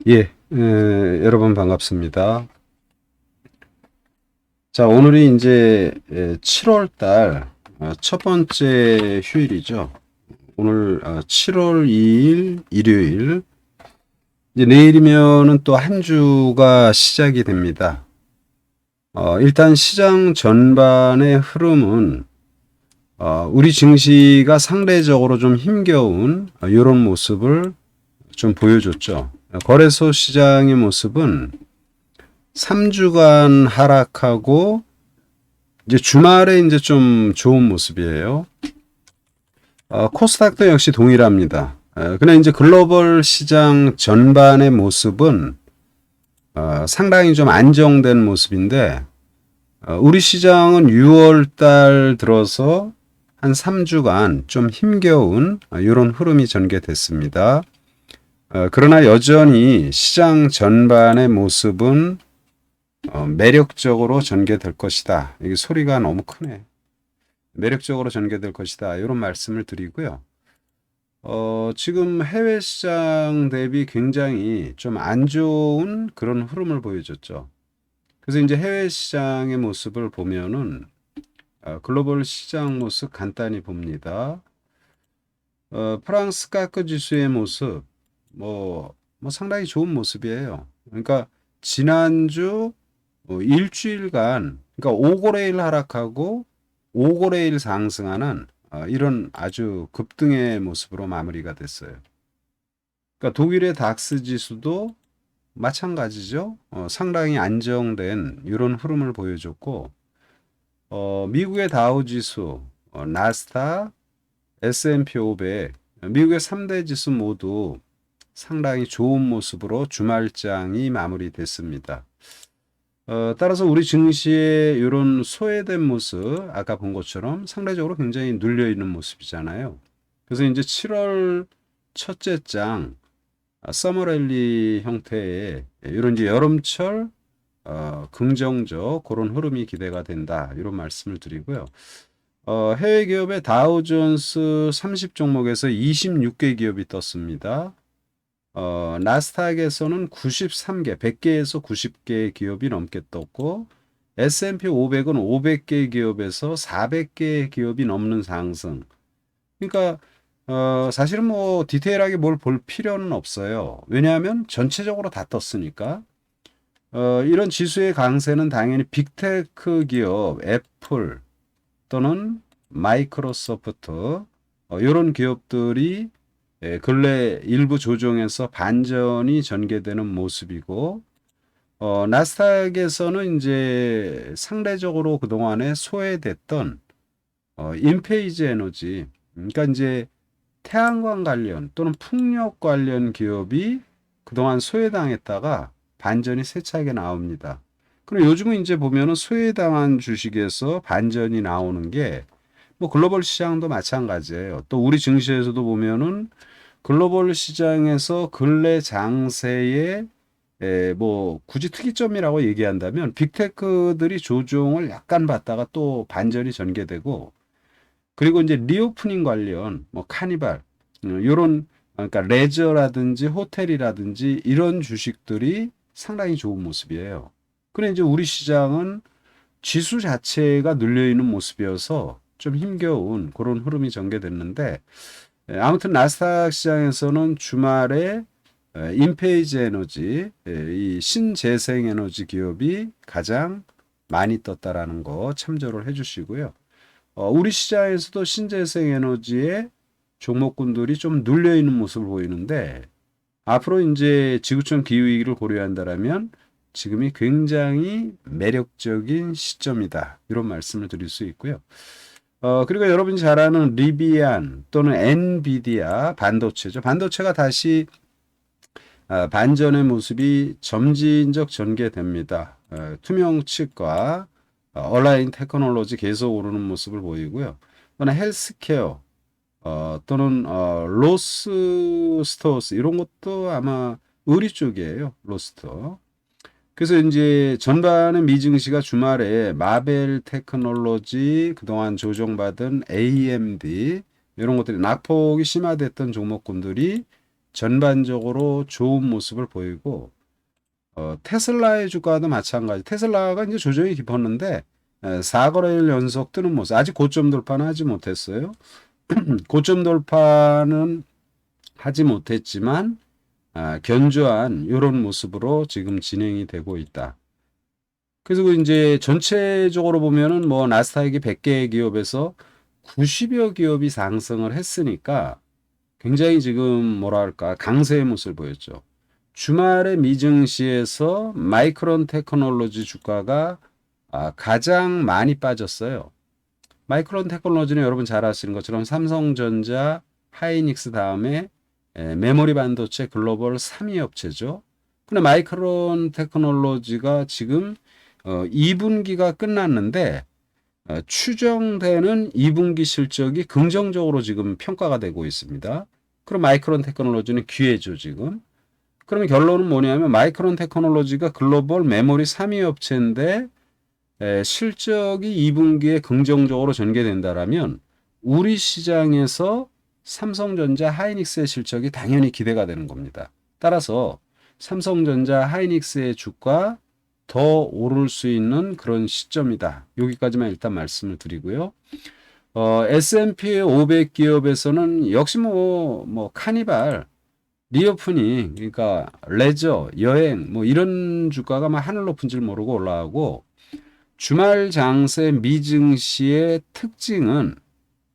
예, 여러분 반갑습니다. 자, 오늘이 이제 7월 달 첫 번째 휴일이죠. 오늘 7월 2일 일요일. 이제 내일이면은 또 한 주가 시작이 됩니다. 일단 시장 전반의 흐름은 우리 증시가 상대적으로 좀 힘겨운 이런 모습을 좀 보여줬죠. 거래소 시장의 모습은 3주간 하락하고 이제 주말에 이제 좀 좋은 모습이에요. 코스닥도 역시 동일합니다. 그러나 이제 글로벌 시장 전반의 모습은 상당히 좀 안정된 모습인데 우리 시장은 6월 달 들어서 한 3주간 좀 힘겨운 이런 흐름이 전개됐습니다. 그러나 여전히 시장 전반의 모습은 매력적으로 전개될 것이다. 이게 소리가 너무 크네. 매력적으로 전개될 것이다. 이런 말씀을 드리고요. 지금 해외 시장 대비 굉장히 좀 안 좋은 그런 흐름을 보여줬죠. 그래서 이제 해외 시장의 모습을 보면은 글로벌 시장 모습 간단히 봅니다. 프랑스 카크 지수의 모습 뭐 상당히 좋은 모습이에요. 그러니까 지난주 일주일간 그러니까 5거래일 하락하고 5거래일 상승하는 이런 아주 급등의 모습으로 마무리가 됐어요. 그러니까 독일의 닥스 지수도 마찬가지죠. 상당히 안정된 이런 흐름을 보여줬고 미국의 다우 지수, 나스닥, S&P 500, 미국의 3대 지수 모두 상당히 좋은 모습으로 주말장이 마무리됐습니다. 따라서 우리 증시의 이런 소외된 모습, 아까 본 것처럼 상대적으로 굉장히 눌려 있는 모습이잖아요. 그래서 이제 7월 첫째 장, 서머랠리 형태의 이런 이제 여름철 긍정적 그런 흐름이 기대가 된다. 이런 말씀을 드리고요. 해외 기업의 다우존스 30 종목에서 26개 기업이 떴습니다. 나스닥에서는 93개, 100개에서 90개 기업이 넘게 떴고, S&P 500은 500개 기업에서 400개 기업이 넘는 상승. 그러니까, 사실은 뭐 디테일하게 뭘 볼 필요는 없어요. 왜냐하면 전체적으로 다 떴으니까. 이런 지수의 강세는 당연히 빅테크 기업, 애플 또는 마이크로소프트, 이런 기업들이 근래 일부 조정에서 반전이 전개되는 모습이고, 나스닥에서는 이제 상대적으로 그동안에 소외됐던 인페이즈 에너지, 그러니까 이제 태양광 관련 또는 풍력 관련 기업이 그동안 소외당했다가 반전이 세차게 나옵니다. 그리고 요즘은 이제 보면은 소외당한 주식에서 반전이 나오는 게 뭐 글로벌 시장도 마찬가지예요. 또 우리 증시에서도 보면은 글로벌 시장에서 근래 장세의 뭐 굳이 특이점이라고 얘기한다면 빅테크들이 조종을 약간 받다가 또 반전이 전개되고 그리고 이제 리오프닝 관련 뭐 카니발 요런 그러니까 레저라든지 호텔이라든지 이런 주식들이 상당히 좋은 모습이에요. 그런데 이제 우리 시장은 지수 자체가 눌려 있는 모습이어서 좀 힘겨운 그런 흐름이 전개됐는데 아무튼 나스닥 시장에서는 주말에 인페이즈 에너지, 이 신재생 에너지 기업이 가장 많이 떴다라는 거 참조를 해주시고요. 우리 시장에서도 신재생 에너지의 종목군들이 좀 눌려 있는 모습을 보이는데 앞으로 이제 지구촌 기후 위기를 고려한다라면 지금이 굉장히 매력적인 시점이다. 이런 말씀을 드릴 수 있고요. 그리고 여러분이 잘 아는 리비안 또는 엔비디아 반도체죠. 반도체가 다시 반전의 모습이 점진적 전개됩니다. 투명 칩과 온라인 테크놀로지 계속 오르는 모습을 보이고요. 또는 헬스케어 또는 로스 스토어스 이런 것도 아마 의류 쪽이에요. 로스터. 그래서 이제 전반의 미증시가 주말에 마벨 테크놀로지 그동안 조정받은 AMD 이런 것들이 낙폭이 심화됐던 종목군들이 전반적으로 좋은 모습을 보이고 테슬라의 주가도 마찬가지. 테슬라가 이제 조정이 깊었는데 4거래일 연속 뜨는 모습. 아직 고점 돌파는 하지 못했어요. 고점 돌파는 하지 못했지만 견조한 이런 모습으로 지금 진행이 되고 있다. 그래서 이제 전체적으로 보면은 뭐 나스닥이 100개 기업에서 90여 기업이 상승을 했으니까 굉장히 지금 뭐랄까 강세의 모습을 보였죠. 주말에 미증시에서 마이크론 테크놀로지 주가가 가장 많이 빠졌어요. 마이크론 테크놀로지는 여러분 잘 아시는 것처럼 삼성전자, 하이닉스 다음에 메모리 반도체 글로벌 3위 업체죠. 근데 마이크론 테크놀로지가 지금 2분기가 끝났는데 추정되는 2분기 실적이 긍정적으로 지금 평가가 되고 있습니다. 그럼 마이크론 테크놀로지는 기회죠, 지금. 그러면 결론은 뭐냐면 마이크론 테크놀로지가 글로벌 메모리 3위 업체인데 실적이 2분기에 긍정적으로 전개된다라면 우리 시장에서 삼성전자, 하이닉스의 실적이 당연히 기대가 되는 겁니다. 따라서 삼성전자, 하이닉스의 주가 더 오를 수 있는 그런 시점이다. 여기까지만 일단 말씀을 드리고요. S&P 500 기업에서는 역시 뭐 카니발, 리오프닝, 그러니까 레저, 여행, 뭐 이런 주가가 막 하늘 높은 줄 모르고 올라가고 주말 장세 미증시의 특징은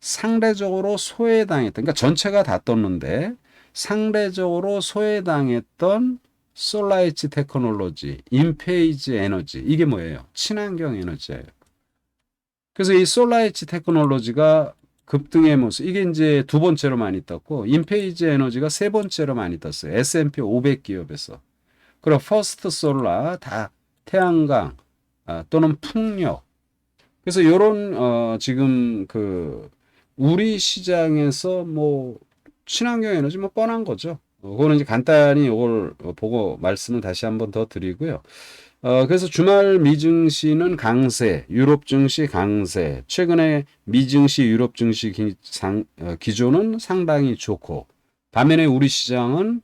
상대적으로 소외당했던, 그러니까 전체가 다 떴는데 상대적으로 소외당했던 솔라이치 테크놀로지, 인페이지 에너지, 이게 뭐예요? 친환경 에너지예요. 그래서 이 솔라이치 테크놀로지가 급등의 모습, 이게 이제 두 번째로 많이 떴고, 인페이지 에너지가 세 번째로 많이 떴어요. S&P 500 기업에서. 그리고 퍼스트 솔라, 다 태양광 또는 풍력. 그래서 요런 지금 우리 시장에서 뭐 친환경 에너지 뭐 뻔한 거죠. 그거는 이제 간단히 이걸 보고 말씀을 다시 한번 더 드리고요. 그래서 주말 미증시는 강세, 유럽 증시 강세, 최근에 미증시, 유럽 증시 기조는 상당히 좋고, 반면에 우리 시장은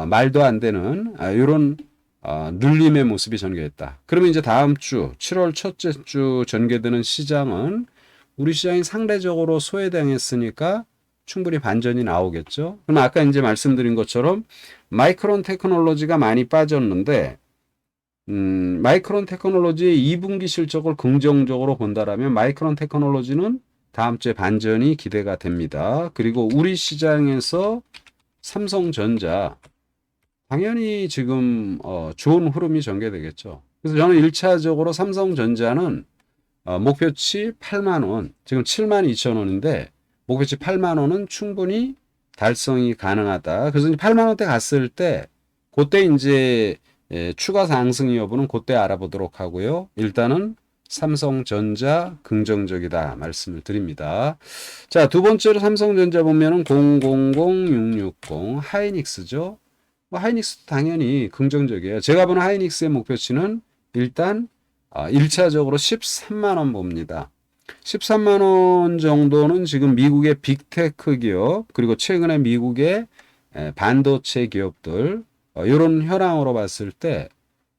말도 안 되는 이런 눌림의 모습이 전개했다. 그러면 이제 다음 주 7월 첫째 주 전개되는 시장은 우리 시장이 상대적으로 소외당했으니까 충분히 반전이 나오겠죠. 그럼 아까 이제 말씀드린 것처럼 마이크론 테크놀로지가 많이 빠졌는데 마이크론 테크놀로지의 2분기 실적을 긍정적으로 본다라면 마이크론 테크놀로지는 다음 주에 반전이 기대가 됩니다. 그리고 우리 시장에서 삼성전자 당연히 지금 좋은 흐름이 전개되겠죠. 그래서 저는 1차적으로 삼성전자는 목표치 8만 원, 지금 7만 2천 원인데 목표치 8만 원은 충분히 달성이 가능하다. 그래서 8만 원대 갔을 때 그때 이제 추가 상승 여부는 그때 알아보도록 하고요. 일단은 삼성전자 긍정적이다 말씀을 드립니다. 자, 두 번째로 삼성전자 보면은 000660 하이닉스죠. 하이닉스도 당연히 긍정적이에요. 제가 보는 하이닉스의 목표치는 일단 1차적으로 13만 원 봅니다. 13만 원 정도는 지금 미국의 빅테크 기업, 그리고 최근에 미국의 반도체 기업들 이런 현황으로 봤을 때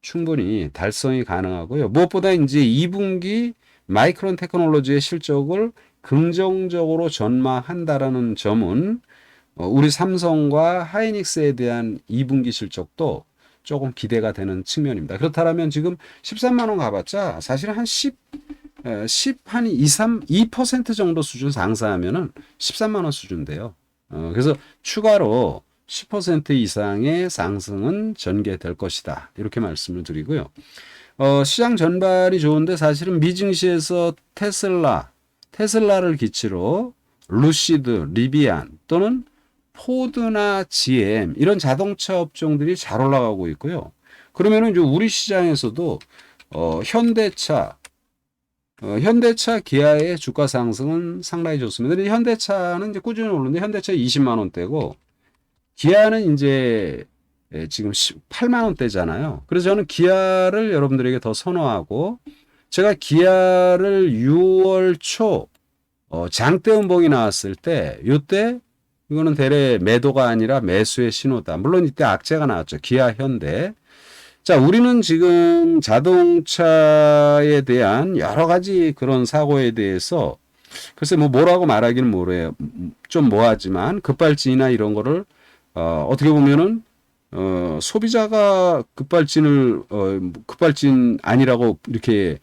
충분히 달성이 가능하고요. 무엇보다 이제 2분기 마이크론 테크놀로지의 실적을 긍정적으로 전망한다라는 점은 우리 삼성과 하이닉스에 대한 2분기 실적도 조금 기대가 되는 측면입니다. 그렇다면 지금 13만 원 가봤자 사실 한 2% 정도 수준 상승하면은 13만 원 수준인데요. 그래서 추가로 10% 이상의 상승은 전개될 것이다. 이렇게 말씀을 드리고요. 시장 전반이 좋은데 사실은 미증시에서 테슬라를 기치로 루시드, 리비안 또는 포드나 GM 이런 자동차 업종들이 잘 올라가고 있고요. 그러면은 이제 우리 시장에서도 현대차, 기아의 주가 상승은 상당히 좋습니다. 근데 현대차는 이제 꾸준히 오르는데 현대차 20만 원대고 기아는 이제 지금 8만 원대잖아요. 그래서 저는 기아를 여러분들에게 더 선호하고 제가 기아를 6월 초 장대 음봉이 나왔을 때 이때 이거는 대래 매도가 아니라 매수의 신호다. 물론 이때 악재가 나왔죠. 기아, 현대. 자, 우리는 지금 자동차에 대한 여러 가지 그런 사고에 대해서 글쎄 뭐라고 말하기는 뭐래요. 좀 뭐하지만 급발진이나 이런 거를 어떻게 보면은 소비자가 급발진 아니라고 이렇게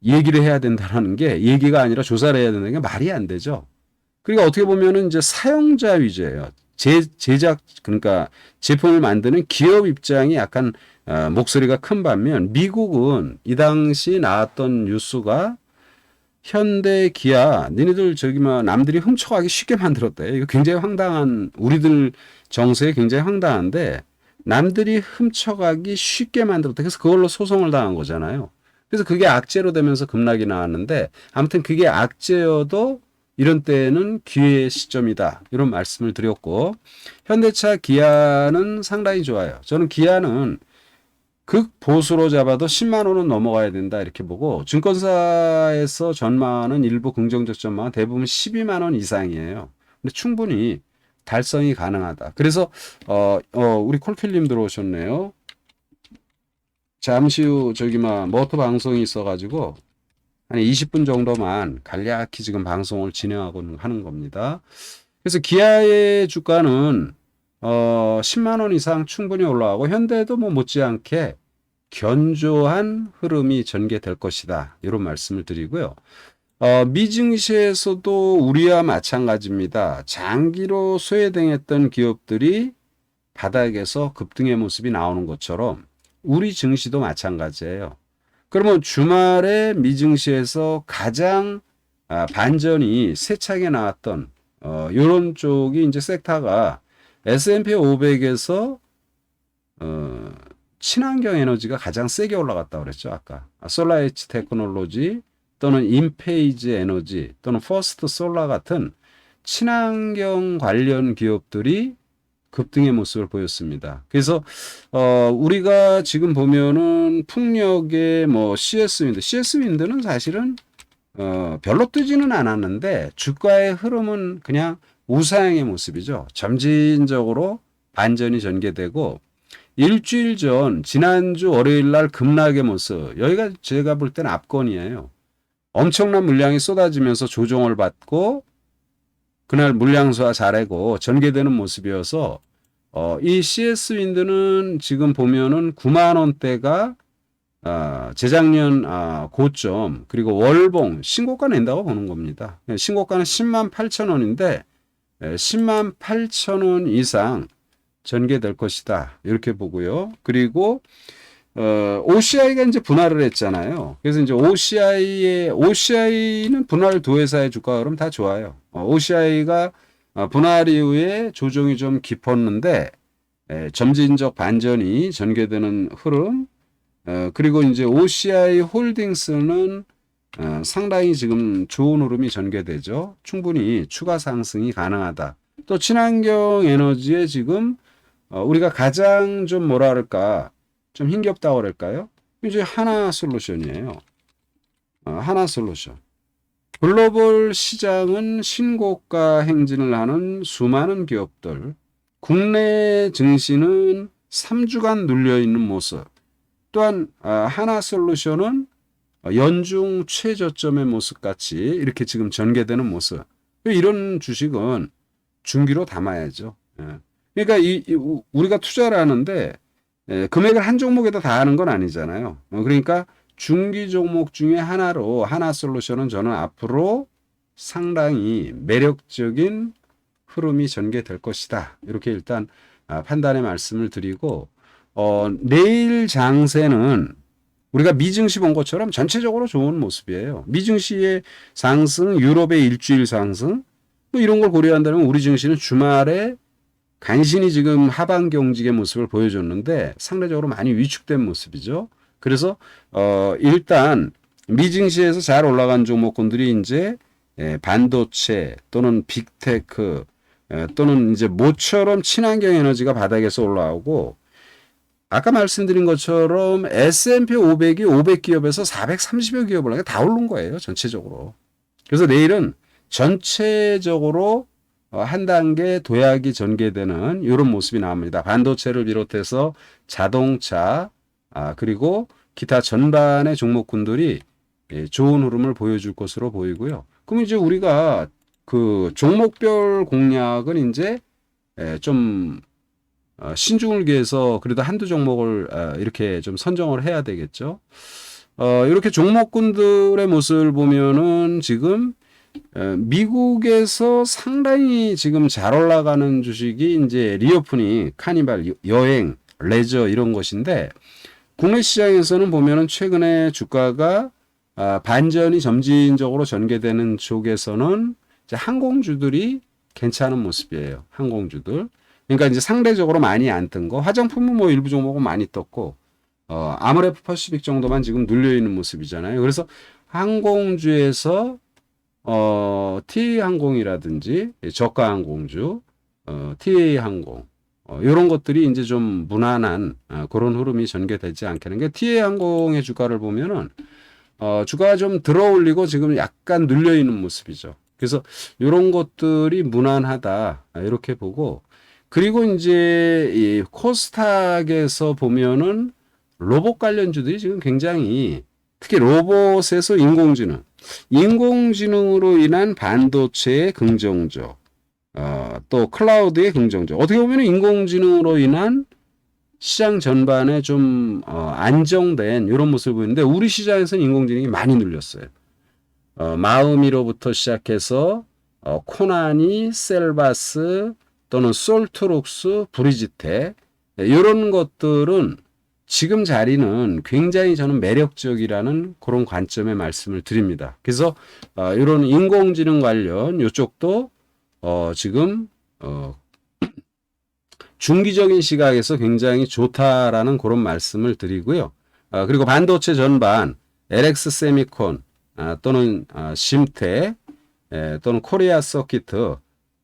얘기를 해야 된다는 게 얘기가 아니라 조사를 해야 된다는 게 말이 안 되죠. 그러니까 어떻게 보면은 이제 사용자 위주예요. 제작 그러니까 제품을 만드는 기업 입장이 약간 목소리가 큰 반면 미국은 이 당시 나왔던 뉴스가 현대, 기아, 니네들 저기 남들이 훔쳐가기 쉽게 만들었대. 이거 굉장히 황당한 우리들 정서에 굉장히 황당한데 남들이 훔쳐가기 쉽게 만들었다. 그래서 그걸로 소송을 당한 거잖아요. 그래서 그게 악재로 되면서 급락이 나왔는데 아무튼 그게 악재여도 이런 때는 기회의 시점이다. 이런 말씀을 드렸고 현대차, 기아는 상당히 좋아요. 저는 기아는 극보수로 잡아도 10만 원은 넘어가야 된다 이렇게 보고 증권사에서 전망하는 일부 긍정적 전망은 대부분 12만 원 이상이에요. 근데 충분히 달성이 가능하다. 그래서 우리 콜킬님 들어오셨네요. 잠시 후 저기 모터 방송이 있어가지고 한 20분 정도만 간략히 지금 방송을 진행하고 하는 겁니다. 그래서 기아의 주가는 10만 원 이상 충분히 올라가고 현대도 못지않게 견조한 흐름이 전개될 것이다. 이런 말씀을 드리고요. 미증시에서도 우리와 마찬가지입니다. 장기로 소외당했던 기업들이 바닥에서 급등의 모습이 나오는 것처럼 우리 증시도 마찬가지예요. 그러면 주말에 미증시에서 가장 반전이 세차게 나왔던 이런 쪽이 이제 섹터가 S&P 500에서 친환경 에너지가 가장 세게 올라갔다 그랬죠. 아까 솔라에치 테크놀로지 또는 인페이즈 에너지 또는 퍼스트 솔라 같은 친환경 관련 기업들이 급등의 모습을 보였습니다. 그래서 우리가 지금 보면은 풍력의 CS 윈드는 사실은 별로 뜨지는 않았는데 주가의 흐름은 그냥 우상향의 모습이죠. 점진적으로 반전이 전개되고 일주일 전 지난주 월요일 날 급락의 모습 여기가 제가 볼 때는 압권이에요. 엄청난 물량이 쏟아지면서 조정을 받고 그날 물량수와 자래고 전개되는 모습이어서 이 CS 윈드는 지금 보면은 9만 원대가 재작년 고점 그리고 월봉 신고가 낸다고 보는 겁니다. 신고가는 10만 8천 원인데 10만 8천 원 이상 전개될 것이다. 이렇게 보고요. 그리고 OCI가 이제 분할을 했잖아요. 그래서 이제 OCI는 분할 두 회사의 주가 흐름 다 좋아요. OCI가 분할 이후에 조정이 좀 깊었는데 점진적 반전이 전개되는 흐름. 그리고 이제 OCI 홀딩스는 상당히 지금 좋은 흐름이 전개되죠. 충분히 추가 상승이 가능하다. 또 친환경 에너지에 지금 우리가 가장 좀 뭐라 그럴까 좀 힘겹다고 그럴까요? 이제 하나솔루션이에요. 하나솔루션. 글로벌 시장은 신고가 행진을 하는 수많은 기업들. 국내 증시는 3주간 눌려있는 모습. 또한 하나솔루션은 연중 최저점의 모습같이 이렇게 지금 전개되는 모습. 이런 주식은 중기로 담아야죠. 그러니까 우리가 투자를 하는데 금액을 한 종목에다 다 하는 건 아니잖아요. 그러니까 중기 종목 중에 하나로 하나솔루션은 저는 앞으로 상당히 매력적인 흐름이 전개될 것이다. 이렇게 일단 판단의 말씀을 드리고 내일 장세는 우리가 미증시 본 것처럼 전체적으로 좋은 모습이에요. 미증시의 상승, 유럽의 일주일 상승 뭐 이런 걸 고려한다면 우리 증시는 주말에 간신히 지금 하반 경직의 모습을 보여줬는데 상대적으로 많이 위축된 모습이죠. 그래서 일단 미증시에서 잘 올라간 종목군들이 이제 반도체 또는 빅테크 또는 이제 모처럼 친환경 에너지가 바닥에서 올라오고 아까 말씀드린 것처럼 S&P 500이 500기업에서 430여 기업 올라가 다 오른 거예요. 전체적으로. 그래서 내일은 전체적으로 한 단계 도약이 전개되는 이런 모습이 나옵니다. 반도체를 비롯해서 자동차, 그리고 기타 전반의 종목군들이 좋은 흐름을 보여줄 것으로 보이고요. 그럼 이제 우리가 그 종목별 공략은 이제 좀 신중을 기해서 그래도 한두 종목을 이렇게 좀 선정을 해야 되겠죠. 이렇게 종목군들의 모습을 보면은 지금 미국에서 상당히 지금 잘 올라가는 주식이 이제 리오프닝, 카니발, 여행, 레저 이런 것인데 국내 시장에서는 보면은 최근에 주가가 반전이 점진적으로 전개되는 쪽에서는 이제 항공주들이 괜찮은 모습이에요. 항공주들. 그러니까 이제 상대적으로 많이 안 뜬 거. 화장품은 뭐 일부 종목은 많이 떴고, 아모레프 퍼시픽 정도만 지금 눌려 있는 모습이잖아요. 그래서 항공주에서 TA 항공이라든지 저가 항공주, TA 항공, 이런 것들이 이제 좀 무난한 그런 흐름이 전개되지 않겠는 게 TA 항공의 주가를 보면은 주가가 좀 들어올리고 지금 약간 눌려 있는 모습이죠. 그래서 이런 것들이 무난하다 이렇게 보고 그리고 이제 이 코스닥에서 보면은 로봇 관련주들이 지금 굉장히 특히 로봇에서 인공지능으로 인한 반도체의 긍정적, 또 클라우드의 긍정적. 어떻게 보면 인공지능으로 인한 시장 전반에 좀 안정된 이런 모습을 보이는데 우리 시장에서는 인공지능이 많이 눌렸어요. 마음이로부터 시작해서 코나니, 셀바스 또는 솔트록스, 브리지테 이런 것들은 지금 자리는 굉장히 저는 매력적이라는 그런 관점의 말씀을 드립니다. 그래서 이런 인공지능 관련 이쪽도 지금 중기적인 시각에서 굉장히 좋다라는 그런 말씀을 드리고요. 그리고 반도체 전반 LX 세미콘 또는 심테 또는 코리아 서키트,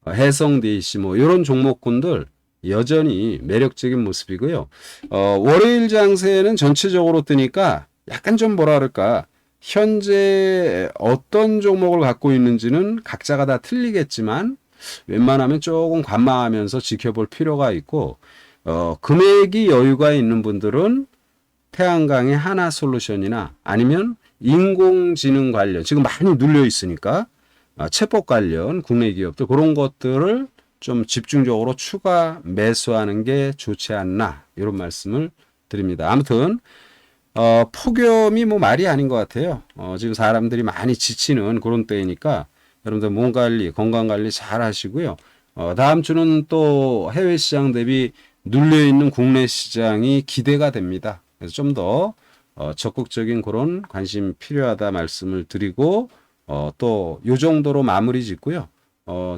해성 DC 뭐 이런 종목군들 여전히 매력적인 모습이고요. 월요일 장세는 전체적으로 뜨니까 약간 좀 뭐라 그럴까 현재 어떤 종목을 갖고 있는지는 각자가 다 틀리겠지만 웬만하면 조금 관망하면서 지켜볼 필요가 있고 금액이 여유가 있는 분들은 태양광의 하나솔루션이나 아니면 인공지능 관련 지금 많이 눌려 있으니까 챗봇 관련 국내 기업들 그런 것들을 좀 집중적으로 추가 매수하는 게 좋지 않나 이런 말씀을 드립니다. 아무튼 폭염이 뭐 말이 아닌 것 같아요. 지금 사람들이 많이 지치는 그런 때이니까 여러분들 몸 관리, 건강 관리 잘 하시고요. 다음 주는 또 해외 시장 대비 눌려 있는 국내 시장이 기대가 됩니다. 그래서 좀 더 적극적인 그런 관심 필요하다 말씀을 드리고 또 요 정도로 마무리 짓고요.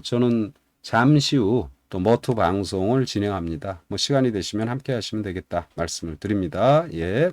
저는 잠시 후 또 머투 방송을 진행합니다. 뭐 시간이 되시면 함께 하시면 되겠다 말씀을 드립니다. 예.